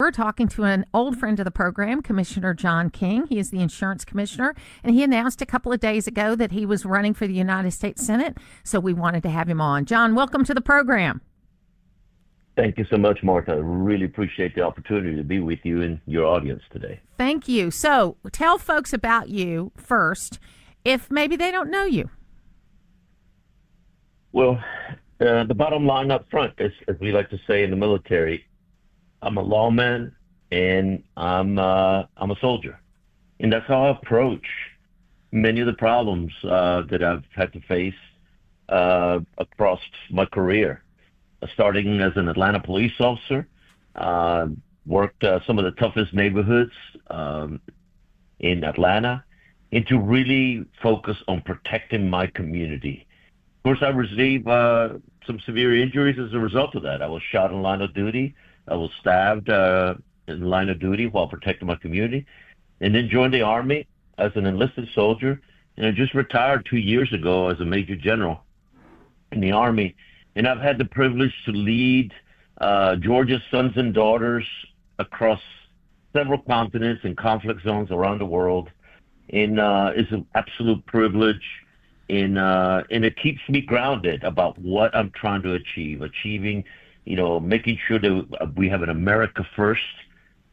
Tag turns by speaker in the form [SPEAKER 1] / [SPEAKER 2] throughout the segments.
[SPEAKER 1] We're talking to an old friend of the program, Commissioner John King. He is the insurance commissioner, and he announced a couple of days ago that he was running for the United States Senate, so we wanted to have him on. John, welcome to the program.
[SPEAKER 2] Thank you so much, Martha. I really appreciate the opportunity to be with you and your audience today.
[SPEAKER 1] Thank you. So tell folks about you first, if maybe they don't know you.
[SPEAKER 2] Well, the bottom line up front is, as we like to say in the military, I'm a lawman and I'm a soldier, and that's how I approach many of the problems that I've had to face across my career. Starting as an Atlanta police officer, worked some of the toughest neighborhoods in Atlanta, and to really focus on protecting my community. Of course, I received some severe injuries as a result of that. I was shot in line of duty. I was stabbed in line of duty while protecting my community, and then joined the Army as an enlisted soldier. And I just retired 2 years ago as a Major General in the Army. And I've had the privilege to lead Georgia's sons and daughters across several continents and conflict zones around the world. And it's an absolute privilege. And it keeps me grounded about what I'm trying to achieving, making sure that we have an America First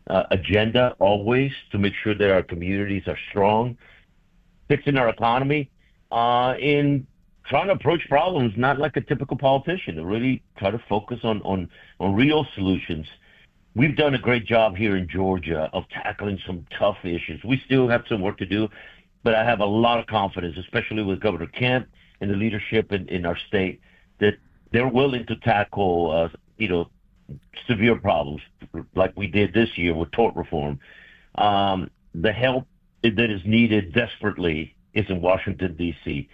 [SPEAKER 2] agenda always to make sure that our communities are strong, fixing our economy, and trying to approach problems not like a typical politician, to really try to focus on real solutions. We've done a great job here in Georgia of tackling some tough issues. We still have some work to do, but I have a lot of confidence, especially with Governor Kemp and the leadership in our state, that they're willing to tackle, severe problems like we did this year with tort reform. The help that is needed desperately is in Washington, D.C.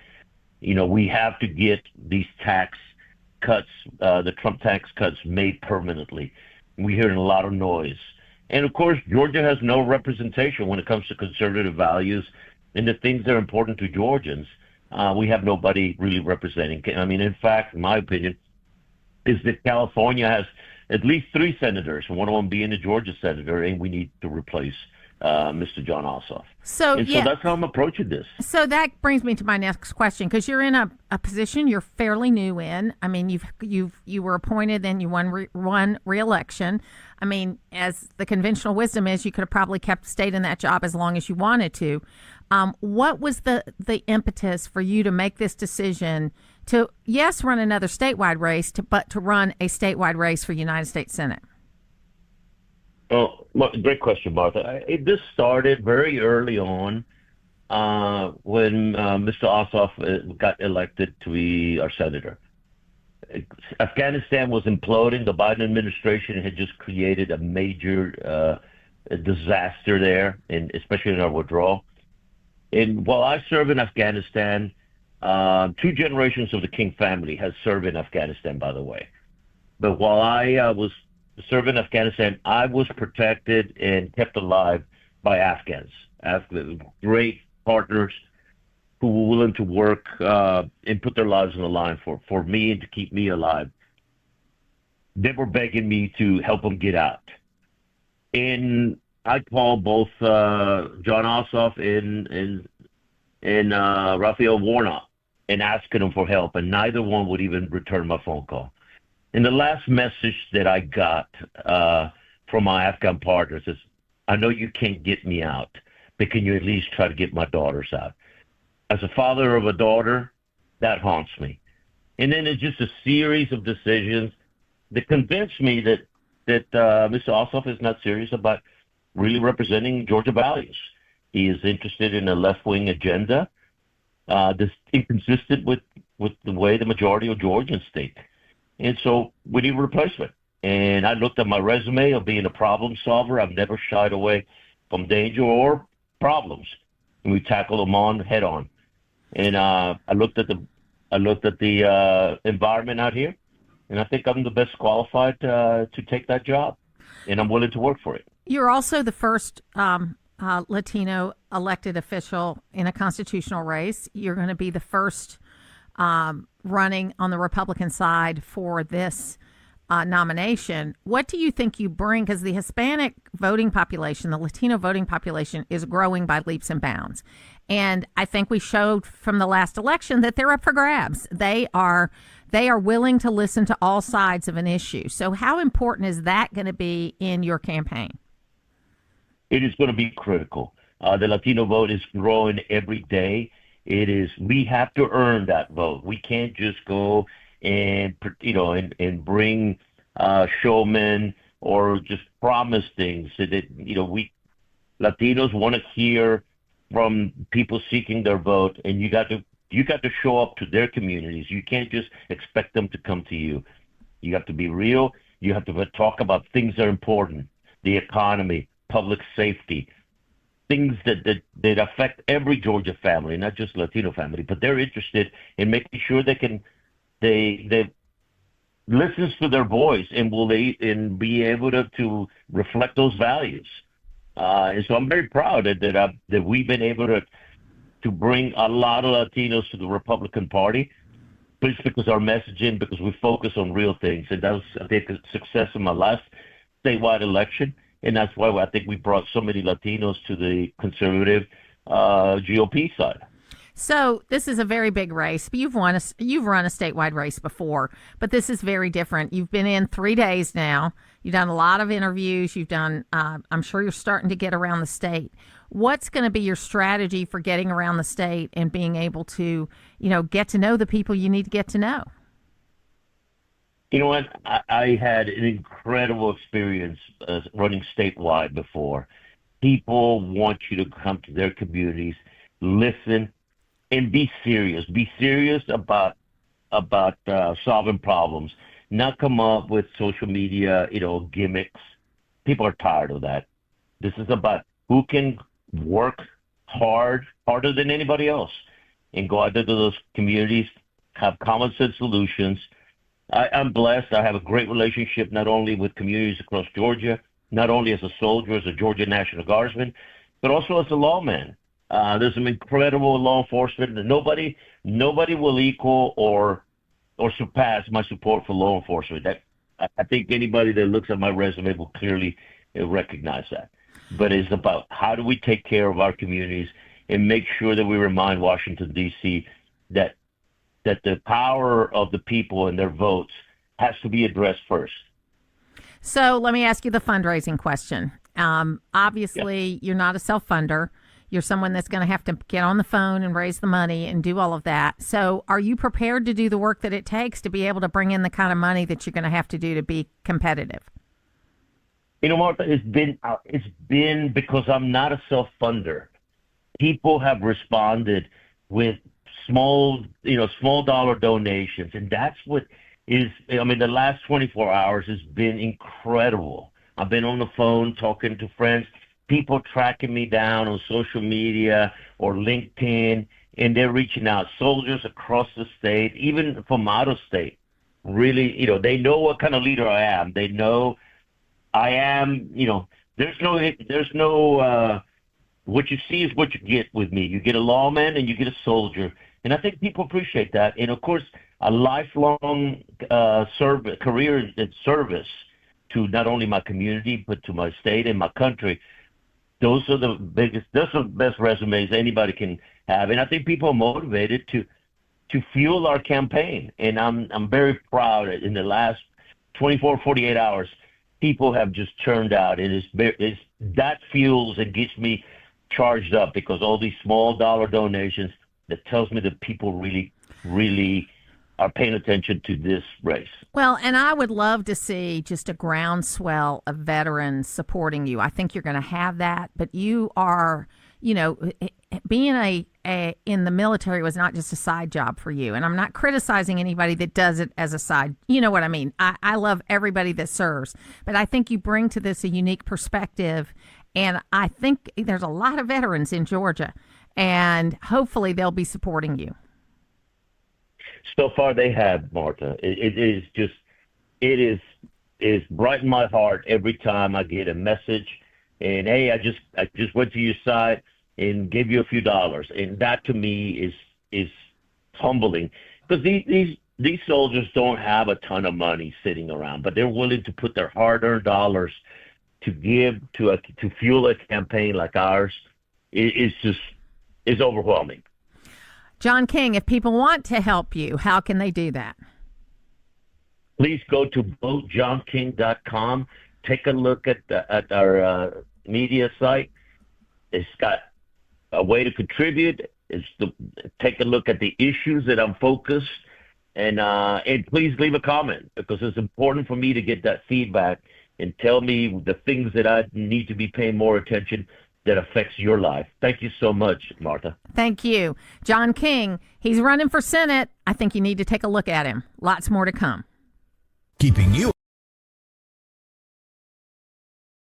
[SPEAKER 2] We have to get these tax cuts, the Trump tax cuts, made permanently. We're hearing a lot of noise. And of course, Georgia has no representation when it comes to conservative values and the things that are important to Georgians. We have nobody really representing. In fact, in my opinion, is that California has at least 3 senators, one of them being a Georgia senator, and we need to replace Mr. John Ossoff. So that's how I'm approaching this.
[SPEAKER 1] So that brings me to my next question, because you're in a position you're fairly new in. You were appointed, then you won re-election. As the conventional wisdom is, you could have probably stayed in that job as long as you wanted to. What was the impetus for you to make this decision to, yes, run another statewide race, but to run a statewide race for United States Senate?
[SPEAKER 2] Oh, great question, Martha. This started very early on when Mr. Ossoff got elected to be our senator. Afghanistan was imploding. The Biden administration had just created a major disaster there, and especially in our withdrawal. And while I served in Afghanistan, 2 generations of the King family has served in Afghanistan, by the way. But while I was serving in Afghanistan, I was protected and kept alive by Afghans, great partners who were willing to work and put their lives on the line for me and to keep me alive. They were begging me to help them get out. And I called both John Ossoff and Raphael Warnock and asking them for help, and neither one would even return my phone call. And the last message that I got from my Afghan partners is, I know you can't get me out, but can you at least try to get my daughters out? As a father of a daughter, that haunts me. And then it's just a series of decisions that convinced me that Mr. Ossoff is not serious about really representing Georgia values. He is interested in a left-wing agenda that's inconsistent with the way the majority of Georgians think. And so we need a replacement. And I looked at my resume of being a problem solver. I've never shied away from danger or problems, and we tackled them on head on. And I looked at the environment out here, and I think I'm the best qualified to take that job, and I'm willing to work for it.
[SPEAKER 1] You're also the first Latino elected official in a constitutional race. You're going to be the first running on the Republican side for this nomination. What do you think you bring? Because the Hispanic voting population, the Latino voting population, is growing by leaps and bounds. And I think we showed from the last election that they're up for grabs. They are willing to listen to all sides of an issue. So how important is that going to be in your campaign?
[SPEAKER 2] It is going to be critical. The Latino vote is growing every day. We have to earn that vote. We can't just go and bring showmen or just promise things. So that we Latinos want to hear from people seeking their vote, and you got to show up to their communities. You can't just expect them to come to you. You have to be real. You have to talk about things that are important: the economy, public safety, things that affect every Georgia family, not just Latino family. But they're interested in making sure they listens to their voice and be able to reflect those values. And so I'm very proud that we've been able to bring a lot of Latinos to the Republican Party, just because our messaging, because we focus on real things. And that was, I think, a success in my last statewide election. And that's why I think we brought so many Latinos to the conservative GOP side.
[SPEAKER 1] So this is a very big race. You've run a statewide race before, but this is very different. You've been in 3 days now. You've done a lot of interviews. You've done. I'm sure you're starting to get around the state. What's going to be your strategy for getting around the state and being able to, get to know the people you need to get to know?
[SPEAKER 2] You know what? I had an incredible experience running statewide before. People want you to come to their communities, listen, and be serious. Be serious about solving problems. Not come up with social media, gimmicks. People are tired of that. This is about who can work harder than anybody else, and go out into those communities, have common sense solutions. I'm blessed. I have a great relationship not only with communities across Georgia, not only as a soldier, as a Georgia National Guardsman, but also as a lawman. There's some incredible law enforcement, and nobody will equal or surpass my support for law enforcement. I think anybody that looks at my resume will clearly recognize that. But it's about how do we take care of our communities and make sure that we remind Washington, D.C. that the power of the people and their votes has to be addressed first.
[SPEAKER 1] So let me ask you the fundraising question. Obviously, You're not a self-funder. You're someone that's going to have to get on the phone and raise the money and do all of that. So are you prepared to do the work that it takes to be able to bring in the kind of money that you're going to have to do to be competitive?
[SPEAKER 2] Martha, it's been because I'm not a self-funder. People have responded with small dollar donations, and that's what the last 24 hours has been incredible. I've been on the phone talking to friends, people tracking me down on social media or LinkedIn, and they're reaching out. Soldiers across the state, even from out of state, really, they know what kind of leader I am. They know I am, there's no, what you see is what you get with me. You get a lawman and you get a soldier. And I think people appreciate that. And of course, a lifelong career in service to not only my community, but to my state and my country. Those are the best resumes anybody can have. And I think people are motivated to fuel our campaign. And I'm very proud that in the last 24, 48 hours, people have just turned out. And that fuels and gets me charged up, because all these small dollar donations, that tells me that people really, really are paying attention to this race.
[SPEAKER 1] Well, and I would love to see just a groundswell of veterans supporting you. I think you're going to have that, but you are, being in the military was not just a side job for you. And I'm not criticizing anybody that does it as a side. You know what I mean? I love everybody that serves, but I think you bring to this a unique perspective. And I think there's a lot of veterans in Georgia, and hopefully they'll be supporting you.
[SPEAKER 2] So far they have, Martha. It is brightened my heart every time I get a message, and hey, I just went to your site and gave you a few dollars, and that to me is humbling, because these these soldiers don't have a ton of money sitting around, but they're willing to put their hard-earned dollars to give to fuel a campaign like ours. It's overwhelming.
[SPEAKER 1] John King, if people want to help you, how can they do that?
[SPEAKER 2] Please go to votejohnking.com. Take a look at our media site. It's got a way to contribute. Take a look at the issues that I'm focused, and please leave a comment, because it's important for me to get that feedback and tell me the things that I need to be paying more attention that affects your life. Thank you so much, Martha.
[SPEAKER 1] Thank you. John King, he's running for Senate. I think you need to take a look at him. Lots more to come.
[SPEAKER 3] Keeping you